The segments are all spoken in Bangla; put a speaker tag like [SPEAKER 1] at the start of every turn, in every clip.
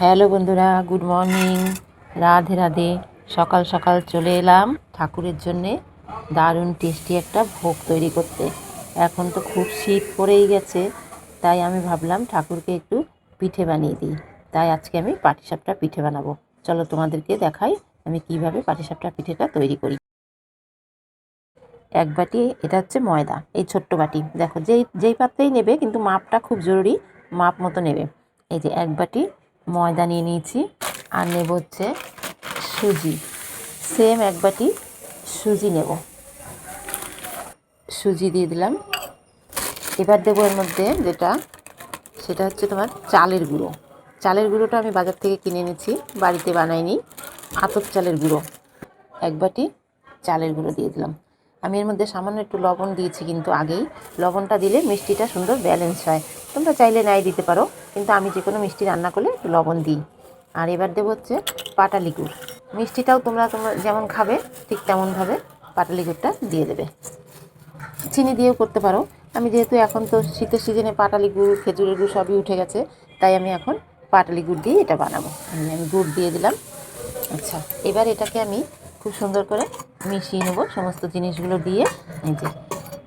[SPEAKER 1] হ্যালো বন্ধুরা, গুড মর্নিং। রাধে রাধে। সকাল সকাল চলে এলাম ঠাকুরের জন্যে দারুণ টেস্টি একটা ভোগ তৈরি করতে। এখন তো খুব শীত পড়েই গেছে, তাই আমি ভাবলাম ঠাকুরকে একটু পিঠে বানিয়ে দিই। তাই আজকে আমি পাটিসাপটা পিঠে বানাবো। চলো তোমাদেরকে দেখাই আমি কিভাবে পাটিসাপটা পিঠেটা তৈরি করি। এক বাটি এটা হচ্ছে ময়দা, এই ছোট্ট বাটি, দেখো যেই পাত্রেই নেবে কিন্তু মাপটা খুব জরুরি, মাপ মতো নেবে। এই যে এক বাটি ময়দা নিয়ে নিয়েছি, আর নেব হচ্ছে সুজি, সেম এক বাটি সুজি নেব। সুজি দিয়ে দিলাম। এবার দেবো এর মধ্যে সেটা হচ্ছে তোমার চালের গুঁড়ো। চালের গুঁড়োটা আমি বাজার থেকে কিনে এনেছি, বাড়িতে বানাইনি। আতপ চালের গুঁড়ো এক বাটি চালের গুঁড়ো দিয়ে দিলাম। আমি এর মধ্যে সামান্য একটু লবণ দিয়েছি, কিন্তু আগেই লবণটা দিলে মিষ্টিটা সুন্দর ব্যালেন্স হয়। তোমরা চাইলে নাই দিতে পারো, কিন্তু আমি যে কোনো মিষ্টি রান্না করলে একটু লবণ দিই। আর এবার দেবো হচ্ছে পাটালি গুড়। মিষ্টিটাও তোমরা যেমন খাবে ঠিক তেমনভাবে পাটালি গুড়টা দিয়ে দেবে। চিনি দিয়েও করতে পারো। আমি যেহেতু এখন তো শীতের সিজনে পাটালি গুড়, খেজুরের গুড় সবই উঠে গেছে, তাই আমি এখন পাটালি গুড় দিয়ে এটা বানাবো। আমি গুড় দিয়ে দিলাম। আচ্ছা, এবার এটাকে আমি খুব সুন্দর করে মিশিয়ে নেব সমস্ত জিনিসগুলো দিয়ে। এই যে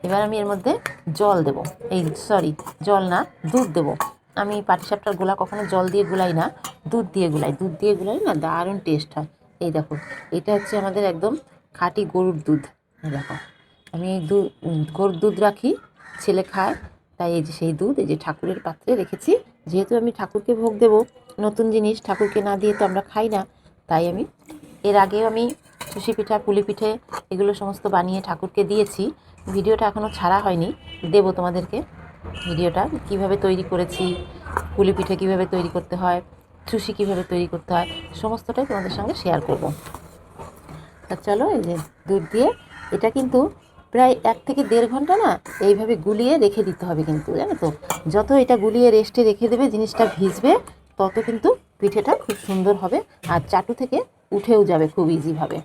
[SPEAKER 1] এবার আমি এর মধ্যে জল দেব, জল না, দুধ দেব। আমি পাটিসাপটার গোলা কখনো জল দিয়ে গুলাই না, দুধ দিয়ে গুলাই না, দারুণ টেস্ট হয়। এই দেখো, এটা হচ্ছে আমাদের একদম খাঁটি গরুর দুধ। এই দেখো, আমি এই গরুর দুধ রাখি, ছেলে খায়, তাই এই যে সেই দুধ এই যে ঠাকুরের পাত্রে রেখেছি। যেহেতু আমি ঠাকুরকে ভোগ দেব, নতুন জিনিস ঠাকুরকে না দিয়ে তো আমরা খাই না, তাই আমি এর আগেও আমি সুশি পিঠা, পুলি পিঠে এগুলো সমস্ত বানিয়ে ঠাকুরকে দিয়েছি। ভিডিওটা এখনও ছাড়া হয়নি, দেব তোমাদেরকে ভিডিওটা, কিভাবে তৈরি করেছি, পুলি পিঠে কীভাবে তৈরি করতে হয়, সুশি কীভাবে তৈরি করতে হয়, সমস্তটাই তোমাদের সঙ্গে শেয়ার করব। তা চলো, এই যে দুধ দিয়ে এটা কিন্তু প্রায় 1 থেকে 1.5 ঘন্টা না এইভাবে গুলিয়ে রেখে দিতে হবে, কিন্তু জানো তো, যত এটা গুলিয়ে রেস্টে রেখে দেবে জিনিসটা ভিজবে, তত কিন্তু পিঠেটা খুব সুন্দর হবে, আর চাটু থেকে উঠেও যাবে খুব ইজিভাবে।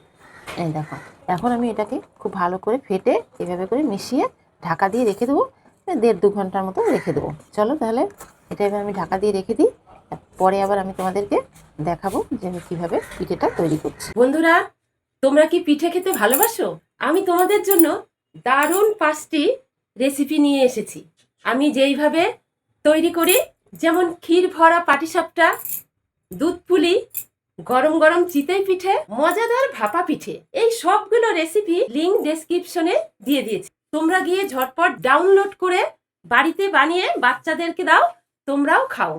[SPEAKER 1] এই দেখো, এখন আমি এটাকে খুব ভালো করে ফেটে এভাবে করে মিশিয়ে ঢাকা দিয়ে রেখে দেবো। 1.5-2 ঘন্টার মতো রেখে দেবো। চলো তাহলে এটা এবার আমি ঢাকা দিয়ে রেখে দিই, পরে আবার আমি তোমাদেরকে দেখাবো যে আমি কীভাবে পিঠেটা তৈরি করছি।
[SPEAKER 2] বন্ধুরা, তোমরা কি পিঠে খেতে ভালোবাসো? আমি তোমাদের জন্য দারুণ 5টি রেসিপি নিয়ে এসেছি। আমি যেইভাবে তৈরি করি, যেমন ক্ষীর ভরা পাটিসাপটা, দুধ পুলি, গরম গরম চিতই পিঠে, মজাদার ভাপা পিঠে, এই সবগুলো রেসিপি লিংক ডেসক্রিপশনে দিয়ে দিয়েছি। তোমরা গিয়ে ঝটপট ডাউনলোড করে বাড়িতে বানিয়ে বাচ্চাদেরকে দাও, তোমরাও খাও।